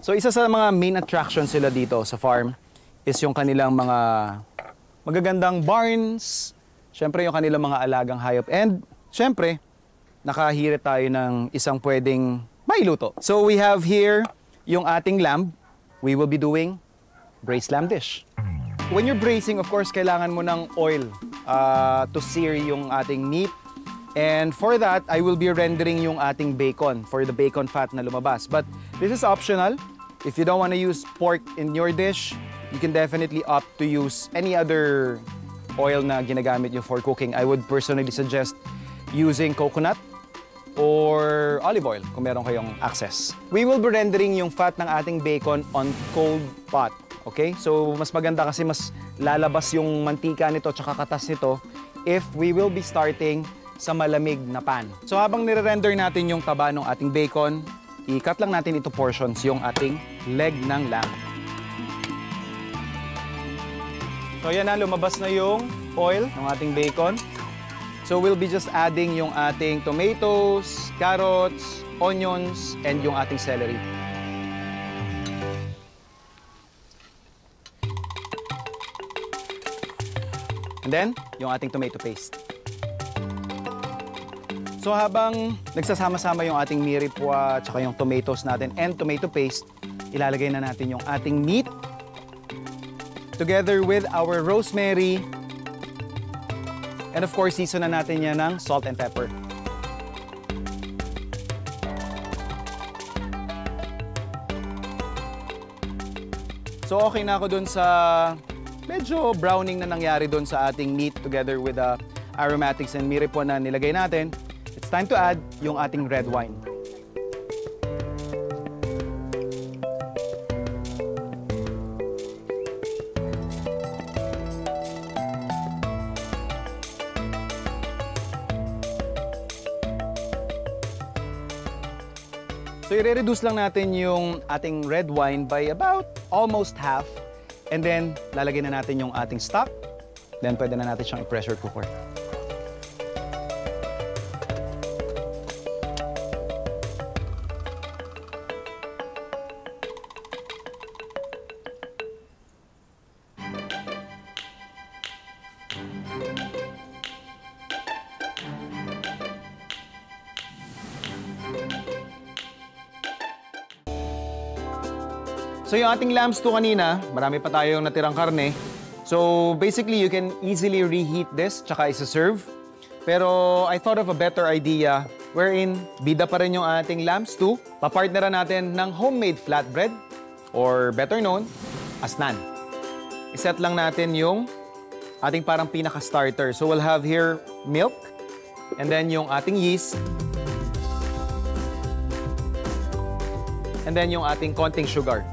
So isa sa mga main attractions sila dito sa farm is yung kanilang mga magagandang barns, syempre yung kanilang mga alagang hayop, and syempre nakahirit tayo ng isang pwedeng mailuto. So we have here yung ating lamb. We will be doing braised lamb dish. When you're braising, of course, kailangan mo ng oil to sear yung ating meat. And for that, I will be rendering yung ating bacon for the bacon fat na lumabas. But this is optional. If you don't want to use pork in your dish, you can definitely opt to use any other oil na ginagamit nyo for cooking. I would personally suggest using coconut or olive oil kung meron kayong access. We will be rendering yung fat ng ating bacon on cold pot. Okay? So, mas maganda kasi mas lalabas yung mantika nito tsaka katas nito if we will be starting sa malamig na pan. So, habang nire-render natin yung taba ng ating bacon, i-cut lang natin ito portions yung ating leg ng lamb. So, yan na, lumabas na yung oil ng ating bacon. So, we'll be just adding yung ating tomatoes, carrots, onions, and yung ating celery. And then, yung ating tomato paste. So habang nagsasama-sama yung ating miripwa at yung tomatoes natin and tomato paste, ilalagay na natin yung ating meat together with our rosemary. And of course, season na natin yan ng salt and pepper. So okay na ako dun sa medyo browning na nangyari dun sa ating meat together with the aromatics and miripwa na nilagay natin. It's time to add yung ating red wine. So i-reduce lang natin yung ating red wine by about almost half. And then lalagyan na natin yung ating stock. Then pwede na natin siyang i-pressure cooker. So yung ating lamb stew kanina, marami pa tayong natirang karne. So basically, you can easily reheat this tsaka isa-serve. Pero I thought of a better idea wherein bida pa rin yung ating lamb stew. Papartneran natin ng homemade flatbread or better known as naan. Iset lang natin yung ating parang pinaka-starter. So we'll have here milk and then yung ating yeast. And then yung ating konting sugar.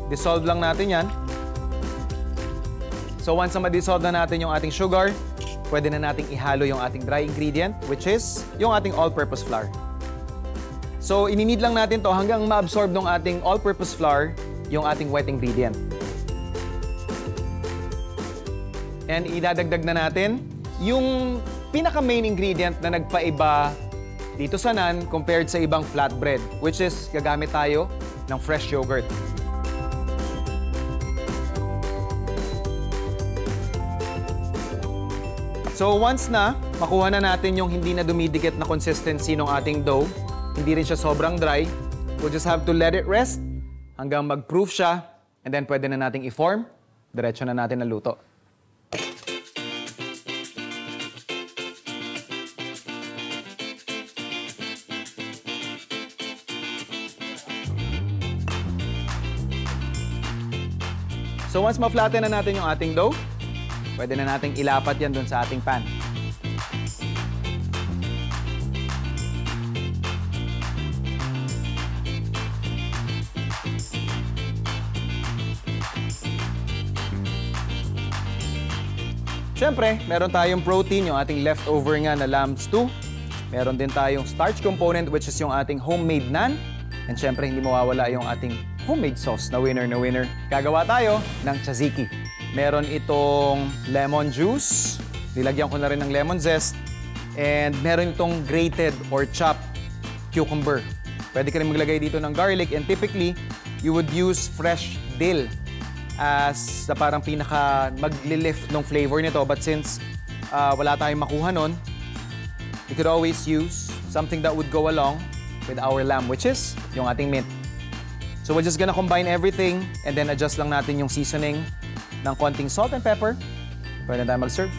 Dissolve lang natin yan. So once na ma-dissolve na natin yung ating sugar, pwede na nating ihalo yung ating dry ingredient, which is yung ating all-purpose flour. So ininid lang natin to hanggang ma-absorb ng ating all-purpose flour yung ating wet ingredient. And idadagdag na natin yung pinaka-main ingredient na nagpaiba dito sa naan compared sa ibang flatbread, which is gagamit tayo ng fresh yogurt. So once na makuha na natin yung hindi na dumidikit na consistency ng ating dough, hindi rin siya sobrang dry, we'll just have to let it rest hanggang mag-proof siya, and then pwede na nating i-form, diretso na natin ang luto. So once ma-flatten na natin yung ating dough, pwede na nating ilapat yan dun sa ating pan. Siyempre, meron tayong protein, yung ating leftover nga na lamb stew. Meron din tayong starch component, which is yung ating homemade naan. And siyempre, hindi mawawala yung ating homemade sauce na winner na winner. Gagawa tayo ng tzatziki. Meron itong lemon juice. Nilagyan ko na rin ng lemon zest. And meron itong grated or chopped cucumber. Pwede ka rin maglagay dito ng garlic. And typically, you would use fresh dill as na parang pinaka magli-lift ng flavor nito. But since wala tayong makuha nun, we could always use something that would go along with our lamb, which is yung ating mint. So we're just gonna combine everything and then adjust lang natin yung seasoning ng konting salt and pepper. Pwede na tayo mag-serve.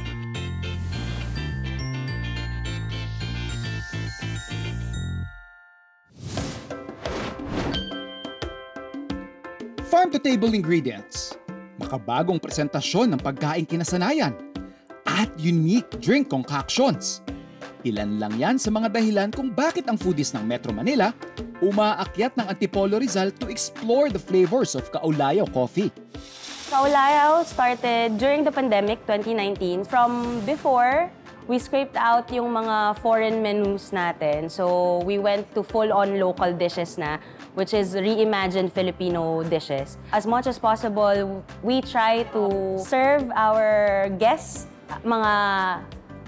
Farm-to-table ingredients, makabagong presentasyon ng pagkain kinasanayan, at unique drink concoctions. Ilan lang yan sa mga dahilan kung bakit ang foodies ng Metro Manila umaakyat ng Antipolo Rizal to explore the flavors of Kaulayaw coffee. Kaulayaw started during the pandemic, 2019. From before, we scraped out yung mga foreign menus natin. So we went to full-on local dishes na, which is reimagined Filipino dishes. As much as possible, we try to serve our guests mga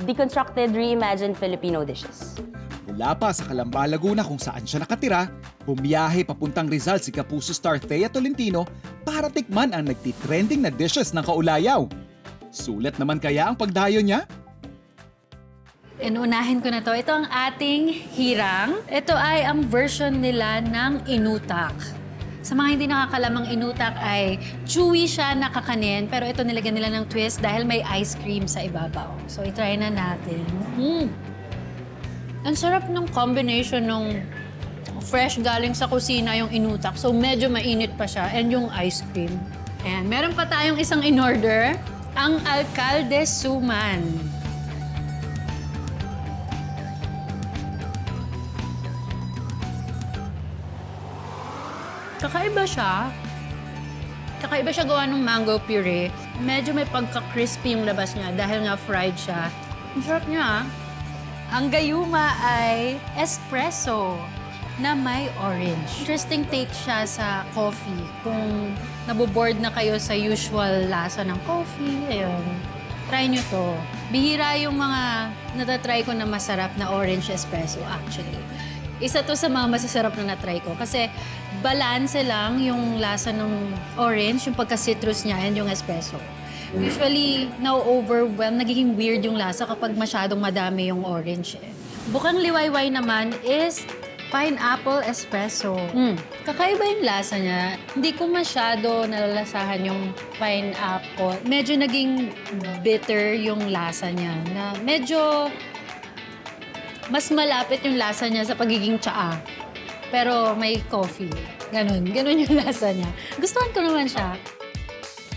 deconstructed, reimagined Filipino dishes. Mula pa sa Calamba, Laguna kung saan siya nakatira, bumiyahe papuntang Rizal si Kapuso star Thea Tolentino para tikman ang nagtitrending na dishes ng Kaulayaw. Sulit naman kaya ang pagdayo niya? Inuunahin ko na to. Ito ang ating hirang. Ito ay ang version nila ng inutak. Sa mga hindi nakakalamang inutak ay chewy siya, nakakanin, pero ito nilagyan nila ng twist dahil may ice cream sa ibabaw. So, itry na natin. Ang sarap ng combination ng fresh galing sa kusina yung inutak. So, medyo mainit pa siya and yung ice cream. And meron pa tayong isang in-order, ang Alcalde Suman. Kakaiba siya. Kakaiba siya gawa ng mango puree. Medyo may pagka-crispy yung labas niya dahil nga fried siya. Ang sarap niya, ah. Ang gayuma ay espresso na may orange. Interesting take siya sa coffee. Kung naboboard na kayo sa usual lasa ng coffee, ayun. Try nyo to. Bihira yung mga natatry ko na masarap na orange espresso, actually. Isa to sa mga masasarap na natry ko kasi balanse lang yung lasa ng orange, yung pagka-citrus niya, and yung espresso. Usually, na-overwhelm, nagiging weird yung lasa kapag masyadong madami yung orange. Bukang liwayway naman is pineapple espresso. Kakaiba yung lasa niya. Hindi ko masyado nalalasahan yung pineapple. Medyo naging bitter yung lasa niya. Na medyo mas malapit yung lasa niya sa pagiging tsaa. Pero may coffee. Ganun yung lasa niya. Gustuhan ko naman siya.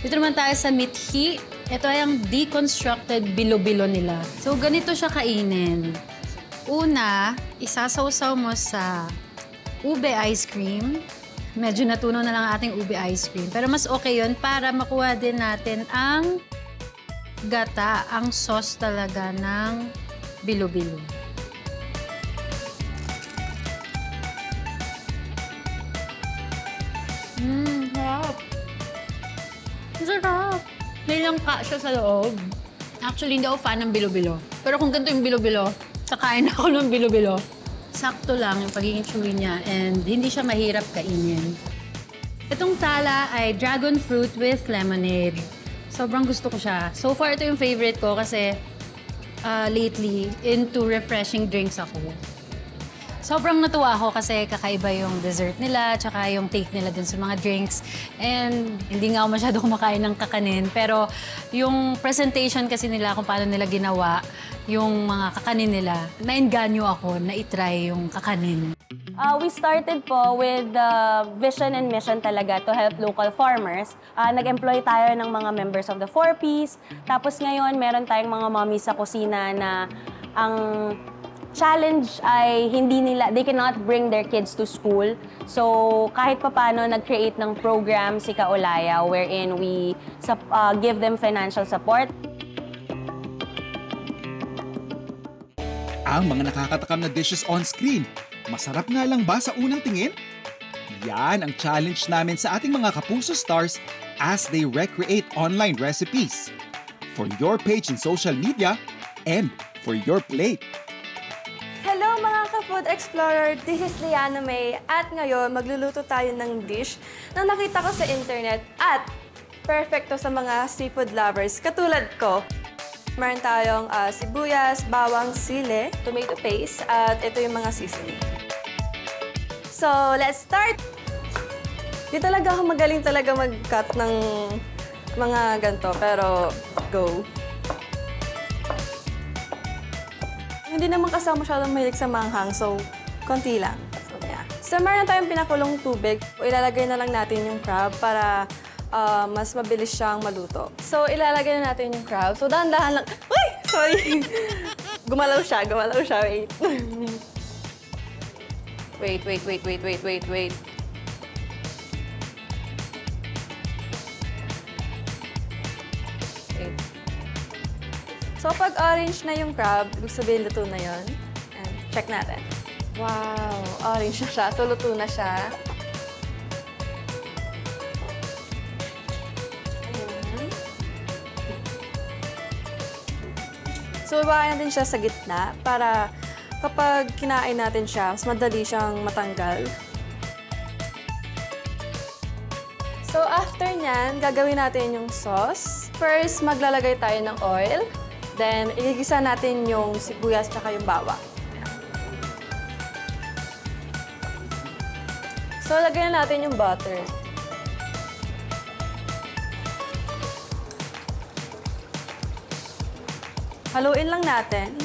Dito naman tayo sa mithi. Ito ay ang deconstructed bilo-bilo nila. So, ganito siya kainin. Una, isasawsaw mo sa ube ice cream. Medyo natunaw na lang ating ube ice cream. Pero mas okay yun para makuha din natin ang gata, ang sauce talaga ng bilo-bilo. Sarap. Sarap. May langka siya sa loob. Actually, hindi ako fan ng bilo-bilo. Pero kung ganito yung bilo-bilo, kakain ako ng bilo-bilo. Sakto lang yung pagiging chewy niya and hindi siya mahirap kainin. Itong tala ay dragon fruit with lemonade. Sobrang gusto ko siya. So far, ito yung favorite ko kasi lately, into refreshing drinks ako. Sobrang natuwa ako kasi kakaiba yung dessert nila, tsaka yung take nila dun sa mga drinks. And hindi nga ako masyado kumakain ng kakanin, pero yung presentation kasi nila kung paano nila ginawa yung mga kakanin nila, nainganyo ako na itry yung kakanin. We started po with the vision and mission talaga to help local farmers. Nag-employ tayo ng mga members of the 4Ps. Tapos ngayon, meron tayong mga mommies sa kusina na ang challenge ay they cannot bring their kids to school. So kahit papano nag-create ng program si Kaulayaw wherein we give them financial support. Ang mga nakakatakam na dishes on screen, masarap nga lang ba sa unang tingin? Yan ang challenge namin sa ating mga Kapuso stars as they recreate online recipes. For your page in social media and for your plate. Hello mga ka-food experts! Explorer, this is Liana May at ngayon magluluto tayo ng dish na nakita ko sa internet at perfecto sa mga seafood lovers katulad ko. Meron tayong sibuyas, bawang, sili, tomato paste at ito yung mga seasoning. So, let's start! Di talaga ako magaling talaga mag-cut ng mga ganito, pero go! Hindi naman kasi ako masyadong mahilig sa manghang, so konti lang. So, yeah. So, meron tayong pinakulong tubig. Ilalagay na lang natin yung crab para mas mabilis siyang maluto. So, ilalagay na natin yung crab. So, dahan-dahan lang. Uy! Sorry! Gumalaw siya, wait. wait. Wait. So, pag orange na yung crab, ibig sabihin luto na yun. And check natin. Wow! Orange na siya. So, luto na siya. Ayan. So, ibahin natin siya sa gitna para kapag kinain natin siya, mas madali siyang matanggal. So, after nyan, gagawin natin yung sauce. First, maglalagay tayo ng oil. Then, igigisa natin yung sibuyas tsaka yung bawang. So, lagyan na natin yung butter. Haluin lang natin.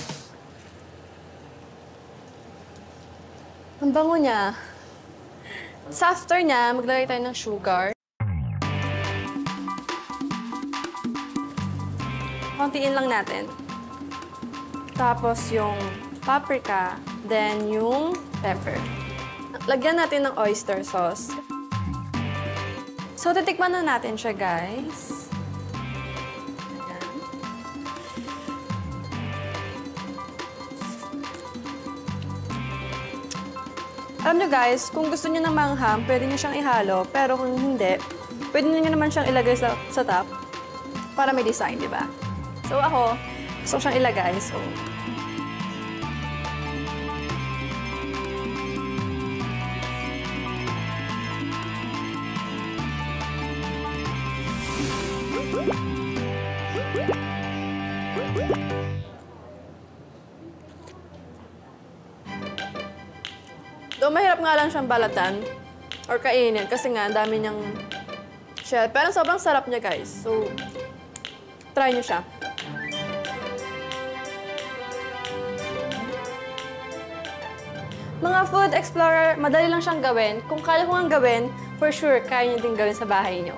Ang bango niya. So, after niya, maglagay tayo ng sugar. Kontiin lang natin. Tapos yung paprika, then yung pepper. Lagyan natin ng oyster sauce. So, titikman na natin siya, guys. Ayan. Alam nyo, guys, kung gusto nyo ng manghang, pwede nyo siyang ihalo. Pero kung hindi, pwede nyo naman siyang ilagay sa top para may design, di ba? So ako, gusto ko siyang ilagay. So, though mahirap nga lang siyang balatan or kainin kasi nga ang dami niyang shell. Pero sobrang sarap niya, guys. So, try niyo siya. Mga food explorer, madali lang siyang gawin. Kung kaya ko nga gawin, for sure, kaya niyo din gawin sa bahay niyo.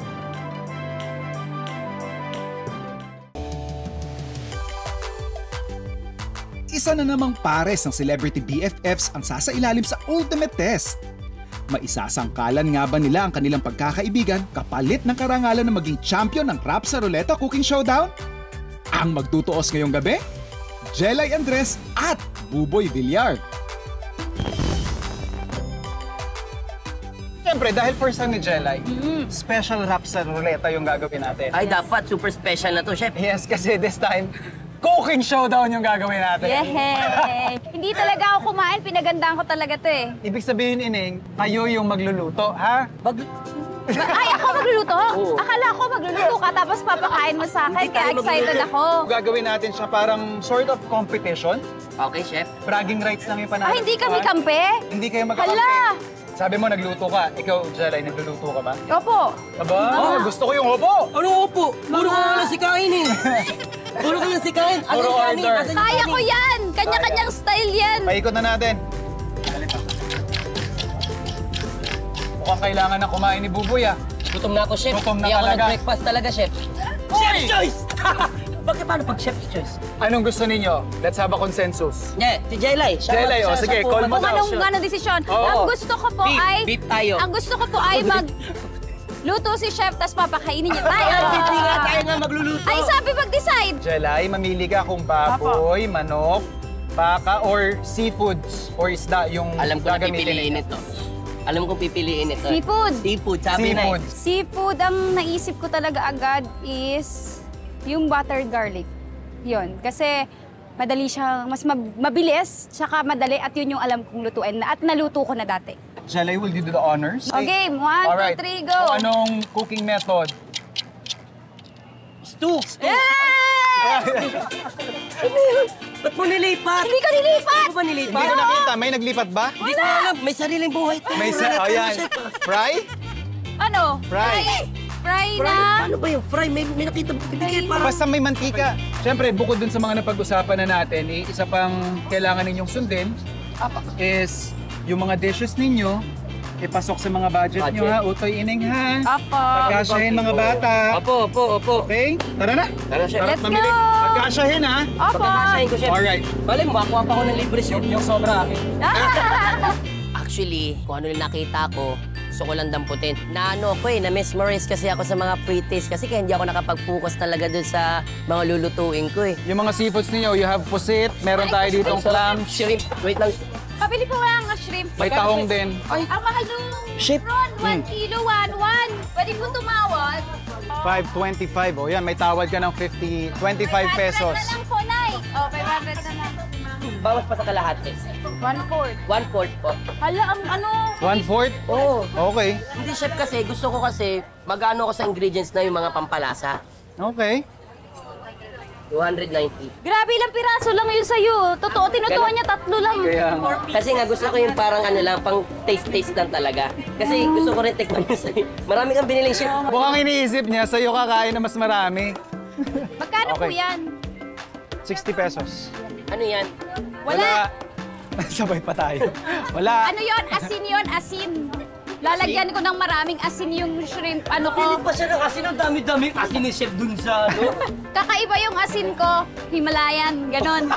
Isa na namang pares ng celebrity BFFs ang sasailalim sa ultimate test. Maisasangkalan nga ba nila ang kanilang pagkakaibigan kapalit ng karangalan na maging champion ng Rap sa Ruleta Cooking Showdown? Ang magtutuos ngayong gabi? Jelay Andres at Buboy Villar. Siyempre, dahil first time ni Jelay, special rap sa ruleta yung gagawin natin. Ay, dapat. Super special na to, Chef. Yes, kasi this time, cooking showdown yung gagawin natin. Yehey! Hindi talaga ako kumain, pinagandaan ko talaga to eh. Ibig sabihin, Ineng, tayo yung magluluto, ha? Ay, ako magluluto? Akala ko magluluto ka tapos papakain mo sa akin, kaya excited ako. Gagawin natin siya parang sort of competition. Okay, Chef. Bragging rights lang yung panalo. Ay, hindi kami kampe? Hindi kayo magkakampi. Hala! Sabi mo, nagluto ka. Ikaw, Jelay, nagluluto ka ba? Opo. Aba, gusto ko yung opo! Ano po? Puro ka lang sikain eh. Puro ka lang sikain. Puro order. Kaya ko yan! Kanya-kanyang style yan. Paikot na natin. Mukhang kailangan na kumain ni Buboy, ah. Gutom na ako, Chef. Gutom na Hindi ako talaga. nag-breakfast talaga, Chef. Chef's choice! Bakit paano pag Chef's choice? Anong gusto ninyo? Let's have a consensus. Yeah, si Jelay. Jelay, oh, sige, call mo Kung daw. anong desisyon. Oo. Ang gusto ko po ay... Beef tayo. Ang gusto ko po ay luto si chef, tapos papakainin niya tayo. Hindi nga tayo nga magluluto. Ay, sabi mag-decide. Jelay, mamili ka kung baboy, manok, baka, or seafoods, or isda yung Alam ko na gagamitin pipiliin ninyo. ito. Alam ko pipiliin ito. Seafood. Seafood, sabi na Seafood. eh. Seafood, ang naisip ko talaga agad is yung buttered garlic. Yun. Kasi Madali siyang, mabilis, tsaka madali at yun yung alam kong lutuin at naluto ko na dati. Jelay, will you do the honors? Okay, 1, 2, 3, go! So, anong cooking method? Stew! Ba't mo nilipat? Hindi ka nilipat! Ano ba nilipat? Hindi ko nakita. May naglipat ba? Hindi ko alam. May sariling buhay ito. Ayan. Fry? Ano? Fry. Fry Fry? na? Ano ba yung fry? May nakita mo. Bibigay para... Basta may mantika. Siyempre, bukod dun sa mga napag-usapan na natin, isa pang kailangan ninyong sundin is yung mga dishes ninyo, ipasok sa mga budget nyo ha. Utoy ining ha. Opo. Pagkasyahin mga bata. Opo. Okay? Tara na. Tara, chef. Let's go! Pagkasyahin ha. Opo. Pagkakasahin ko, chef. Alright. Bale, makakuha pa ako ng libre, chef. Yung sobra akin. Actually, kung ano yung nakita ko, gusto ko lang damputin. Naano ko na-mesmerize kasi ako sa mga pre-taste kasi kaya hindi ako nakapag-focus talaga dun sa mga lulutuin ko eh. Yung mga seafoods ninyo, you have pusit, meron tayo ditong clams, Shrimp. Wait lang. Pabili po nga ang shrimp. may tahong din. Ang mahal nung Shrimp. prawn, 1 kilo, 1. Pwede po tumawad. 525. O yan, may tawad ka ng 25 pesos. 500 na lang po, Nay. 500 na lang. Bawas pa sa kalahati. 1/4. 1/4 po. Hala, ang ano? 1/4? Oo. Okay. Hindi, chef, kasi gusto ko kasi mag-ano ko sa ingredients na yung mga pampalasa. Okay. 290. Grabe, ilang piraso lang yun sa'yo. Totoo, tinutuwa niya 3 lang. Kaya Kasi nga gusto ko yung parang ano lang, pang taste lang talaga. Kasi gusto ko rin tikman yung sa'yo. Marami kang biniling chef. mukhang iniisip niya, sa'yo kakain na mas marami. Magkano po Okay. yan? 60 pesos. Ano yan? Wala. Sabay pa tayo. Wala. Ano yon? Asin yon, asin. Lalagyan ko ng maraming asin yung shrimp, ano ko. Hindi pa siya ng asin. Ang dami-dami asin ni chef dun sa ano. Kakaiba yung asin ko. Himalayan, ganon.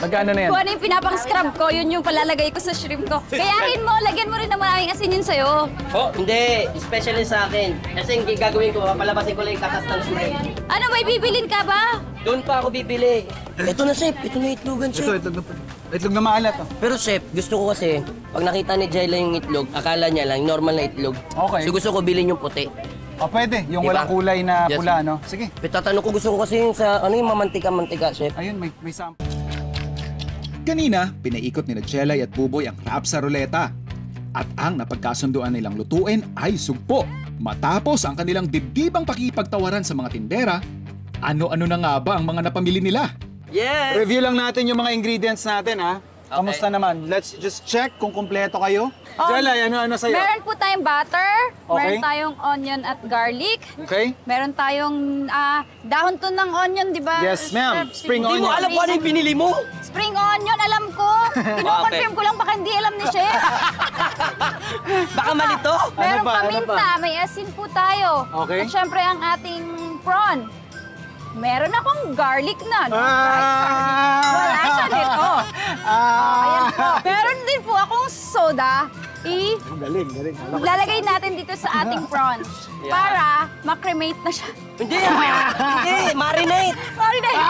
Magkano na yan? Kung ano yung pinapang-scrub ko, yun yung palalagay ko sa shrimp ko. Gayahin mo, lagyan mo rin ng maraming asin yun sa'yo. Oh, hindi. Especially sa akin. Kasi yung gagawin ko, papalabasin ko lang yung katas ng shrimp. Ano, may bibilin ka ba? Doon pa ako bibili. Ito na, chef. Ito na itlogan, chef. Itlog na maalat. Oh. Pero chef, gusto ko kasi, pag nakita ni Jayla yung itlog, akala niya lang, normal na itlog. Okay. So gusto ko bilhin yung puti. O pwede, yung Diba? walang kulay na Yes. pula, no? Sige. Tatanong ko, gusto ko kasi yung sa, ano yung mamantika-mantika, chef. Ayun, may sample. Kanina, pinaikot ni Jelay at Buboy ang crab sa ruleta. At ang napagkasunduan nilang lutuin ay sugpo. Matapos ang kanilang dibdibang pakipagtawaran sa mga tindera, ano-ano na nga ba ang mga napamili nila? Yes! Review lang natin yung mga ingredients natin, ha? Okay. Kamusta naman? Let's just check kung kumpleto kayo. Jelay, ano sa'yo? Meron po tayong butter, Okay. meron tayong onion at garlic, Okay? meron tayong dahon to ng onion, di ba? Yes, ma'am. Spring Hindi mo onion. alam kung ano yung pinili mo. Spring onion, alam ko. Kino-confirm ko lang, baka hindi alam ni Chef. Baka malito. Meron ba? Ano paminta, may asin po tayo. Okay. At syempre ang ating prawn. Meron akong garlic na, no? Wala siya nito. Ayan po. Meron din po akong soda. Galing. Lalagay natin dito sa ating prawns para ma-cremate na siya. Hindi. Hindi. Marinate. Marinate.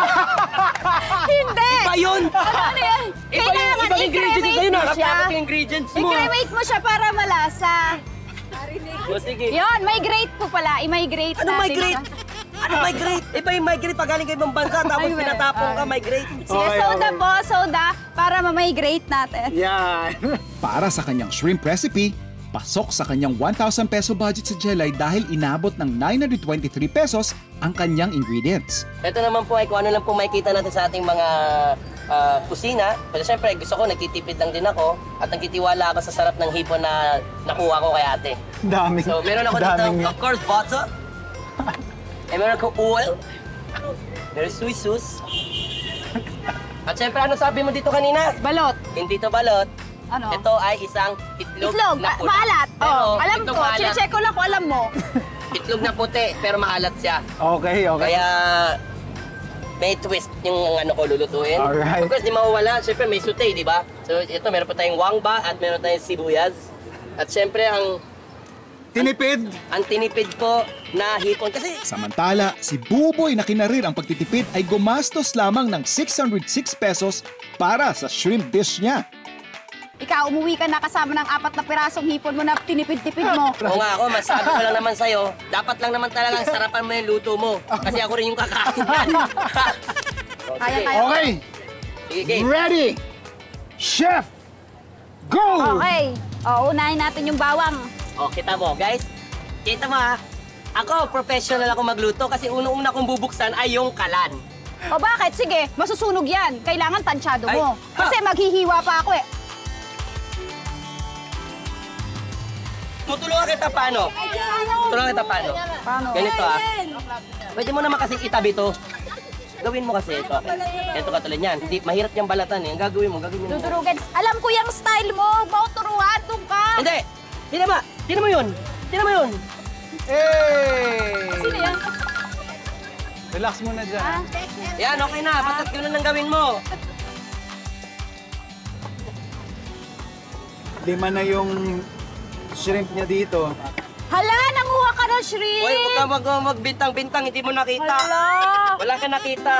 Hindi. Iba yun. Ano yan? Kailangan Ibang ingredients i-cremate sa'yo na. mo siya. Dapat yung ingredients mo. I-cremate mo siya para malasa. O, sige. Yun, migrate po pala. I-migrate Ano natin. migrate? Ano migrate? Iba yung migrate pag galing ka ibang bansa tapos Ay, pinatapong ka, migrate. Sige, Okay, soda okay. po, soda, para ma-migrate natin. Yan. Para sa kanyang shrimp recipe, pasok sa kanyang 1,000 peso budget sa Jelay dahil inabot ng 923 pesos ang kanyang ingredients. Ito naman po ay kung ano lang po makikita natin sa ating mga kusina. Pero syempre, gusto ko, nagtitipid lang din ako at nagtitiwala ako sa sarap ng hipon na nakuha ko kay ate. Dami. So, meron ako dito, of course, butter. Meron ako oil. Meron soy sauce. At syempre, ano sabi mo dito kanina? Balot. Hindi to balot. Ano? Ito ay isang itlog, Itlog, na puti. maalat. Pero, Oh, alam itlog ko, maalat. check ko lang kung alam mo. Itlog na puti, pero maalat siya. Okay. Kaya may twist yung ano ko lulutuin. Alright. Of course, di mawawala. Siyempre, may sute, di ba? So, ito, meron pa tayong wangba at meron tayong sibuyas. At siyempre, ang tinipid po na hipon. Kasi Samantala, si Buboy na kinarir ang pagtitipid ay gumastos lamang ng 606 pesos para sa shrimp dish niya. Ikaw, umuwi ka na kasama ng 4 na pirasong hipon mo na tinipid-tipid mo. Oo nga ako, masabi ko lang naman sa'yo, dapat lang naman talagang sarapan mo yung luto mo. Kasi ako rin yung kakain yan. Kaya. Okay. Sige, game. Ready! Chef! Go! Okay. O, unahin natin yung bawang. O, kita mo, guys. Kita mo ha. Ako, professional ako magluto kasi unang-una kong bubuksan ay yung kalan. O bakit? Sige, masusunog yan. Kailangan tansyado mo. Ay, Kasi maghihiwa pa ako eh. Tutulungan kita paano? Tutulungan kita paano? Paano? Ganito ah. Pwede mo naman kasi itabi to. Gawin mo kasi ito. Ito katulad yan. Hindi, mahirap yung balatan eh. Ang gagawin mo. Dudurugan. Alam ko yung style mo. Mauturuan, doon ka. Hindi! Tingnan mo yun! Tingnan mo yun! Hey! Sino yan? Relax muna dyan. Yan, okay na. Basta't yun ang gawin mo. 5 na yung shrimp niya dito. Hala, nanguha ka ng shrimp. Hoy, huwag ka magbintang-bintang. Hindi mo nakita. Hala. Wala ka nakita.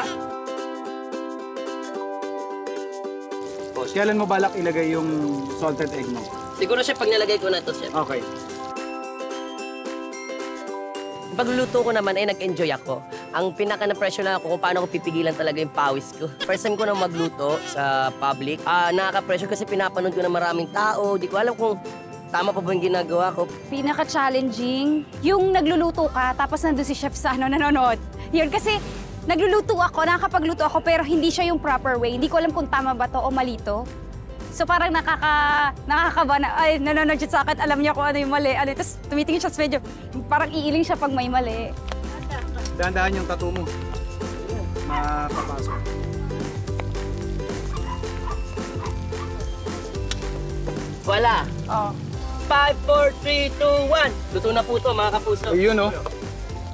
Kailan mo balak ilagay yung salted egg mo? Siguro, chef, pag nalagay ko na ito, chef. Okay. Pagluluto ko naman ay nag-enjoy ako. Ang pinaka-na-pressure na ako kung paano ko pipigilan talaga yung pawis ko. First time ko na magluto sa public. Nakaka-pressure kasi pinapanood ko na maraming tao. Di ko alam kung tama pa ba yung ginagawa ko. Pinaka-challenging, yung nagluluto ka, tapos nandun si chef sa nanonood. Yun kasi, nagluluto ako, nakakapagluto ako, pero hindi siya yung proper way. Hindi ko alam kung tama ba to o mali to. So parang nakakaba na, ay, nanonood siya sa akin, alam niya kung ano yung mali. Tapos tumitingin siya sa medyo, parang iiling siya pag may mali. Dahan-dahan yung tattoo mo. Mapapasok. Wala. Oh. 5, 4, 3, 2, 1. Luto na po to, mga kapuso. Ayun, oh.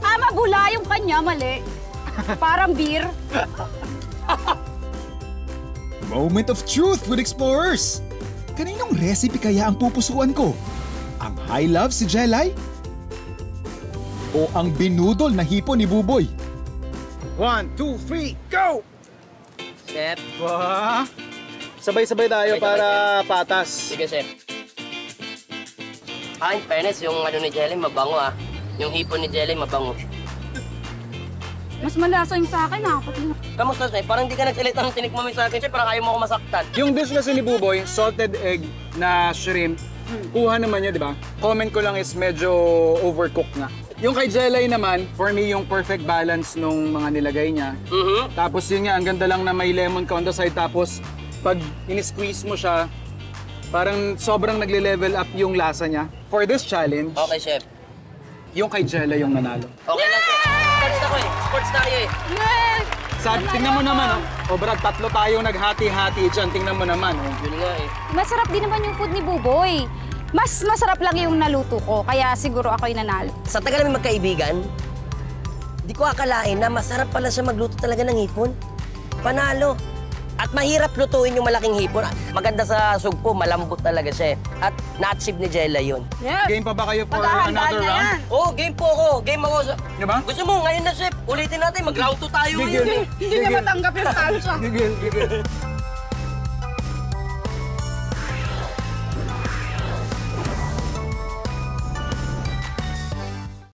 Mabula yung kanya, mali. Parang beer. Moment of truth with explorers! Kaninong recipe kaya ang pupusuan ko? Ang high love si Jelay? O ang binudol na hipon ni Buboy? 1, 2, 3, go! Chef. Wah! Sabay-sabay tayo para patas. Sige, chef. In fairness, yung ano ni Jelly, mabango ah. Yung hipon ni Jelly, mabango. Mas malasa yung sa akin, Kamusta, chef? Parang di ka nagsalita ng tinik mo sa akin, chef. Parang ayaw mo ako masaktan. Yung dish kasi ni Buboy, salted egg na shrimp, kuha naman niya, di ba? Comment ko lang is medyo overcooked na. Yung kay Jelay naman, for me, yung perfect balance nung mga nilagay niya. Tapos yun nga, ang ganda lang na may lemon ka on the side. Tapos pag in-squeeze mo siya, parang sobrang nagle-level up yung lasa niya. For this challenge, Okay, chef. yung kay Jelay yung nanalo. Okay lang, chef. Sports ako eh. Sports tayo eh. Sabi, tingnan mo naman, oh. O Brad, 3 tayong naghati-hati dyan. Tingnan mo naman, oh. Yun nga eh. Masarap din naman yung food ni Buboy. Mas masarap lang yung naluto ko, kaya siguro ako yung nanalo. Sa tagal namin magkaibigan, di ko akalain na masarap pala siya magluto talaga ng hipon. Panalo. At mahirap lutuin yung malaking hipon. Maganda sa sugpo, malambot talaga siya. At na-achieve ni Jella yun. Yes. Game pa ba kayo for Maghahandaan another na round? yan. Oo, game po ako. Game ako. Di ba? Gusto mo, ngayon na, chef. Ulitin natin. Mag-round 2 tayo Gigil. ngayon eh. Hindi niya matanggap yung talo siya. Gigil.